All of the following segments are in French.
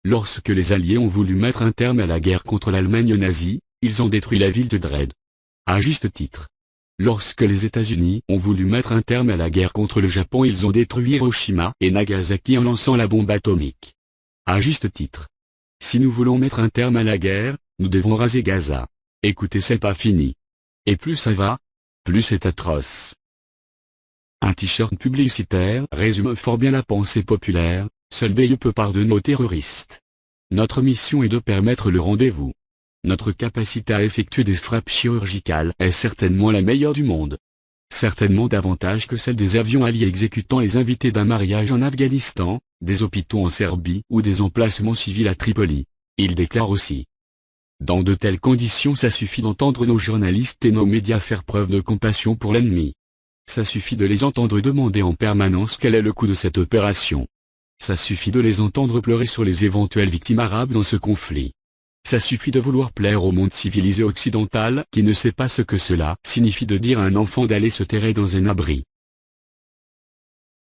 Lorsque les Alliés ont voulu mettre un terme à la guerre contre l'Allemagne nazie, ils ont détruit la ville de Dresde. À juste titre. Lorsque les États-Unis ont voulu mettre un terme à la guerre contre le Japon, ils ont détruit Hiroshima et Nagasaki en lançant la bombe atomique. À juste titre. Si nous voulons mettre un terme à la guerre, nous devons raser Gaza. Écoutez, c'est pas fini. Et plus ça va, plus c'est atroce. Un t-shirt publicitaire résume fort bien la pensée populaire: seul Dieu peut pardonner aux terroristes. Notre mission est de permettre le rendez-vous. Notre capacité à effectuer des frappes chirurgicales est certainement la meilleure du monde. Certainement davantage que celle des avions alliés exécutant les invités d'un mariage en Afghanistan, des hôpitaux en Serbie ou des emplacements civils à Tripoli. Il déclare aussi. Dans de telles conditions, ça suffit d'entendre nos journalistes et nos médias faire preuve de compassion pour l'ennemi. Ça suffit de les entendre demander en permanence quel est le coût de cette opération. Ça suffit de les entendre pleurer sur les éventuelles victimes arabes dans ce conflit. Ça suffit de vouloir plaire au monde civilisé occidental qui ne sait pas ce que cela signifie de dire à un enfant d'aller se terrer dans un abri.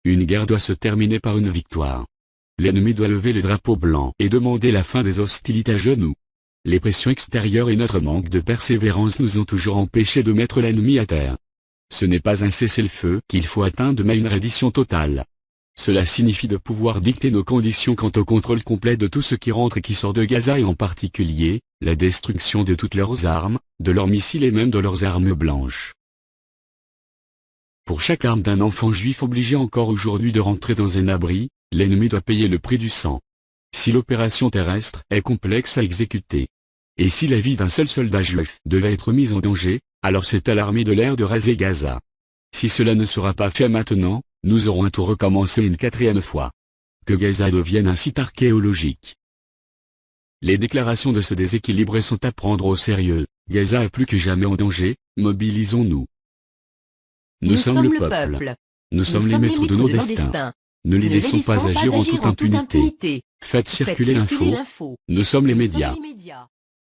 Une guerre doit se terminer par une victoire. L'ennemi doit lever le drapeau blanc et demander la fin des hostilités à genoux. Les pressions extérieures et notre manque de persévérance nous ont toujours empêchés de mettre l'ennemi à terre. Ce n'est pas un cessez-le-feu qu'il faut atteindre mais une reddition totale. Cela signifie de pouvoir dicter nos conditions quant au contrôle complet de tout ce qui rentre et qui sort de Gaza et en particulier, la destruction de toutes leurs armes, de leurs missiles et même de leurs armes blanches. Pour chaque arme d'un enfant juif obligé encore aujourd'hui de rentrer dans un abri, l'ennemi doit payer le prix du sang. Si l'opération terrestre est complexe à exécuter, et si la vie d'un seul soldat juif devait être mise en danger, alors c'est à l'armée de l'air de raser Gaza. Si cela ne sera pas fait maintenant, nous aurons à tout recommencer une quatrième fois. Que Gaza devienne un site archéologique. Les déclarations de ce déséquilibré sont à prendre au sérieux. Gaza est plus que jamais en danger, mobilisons-nous. Nous sommes le peuple. Nous sommes les maîtres de nos destins. Ne les laissons pas agir en toute impunité. Faites circuler l'info. Nous sommes les médias.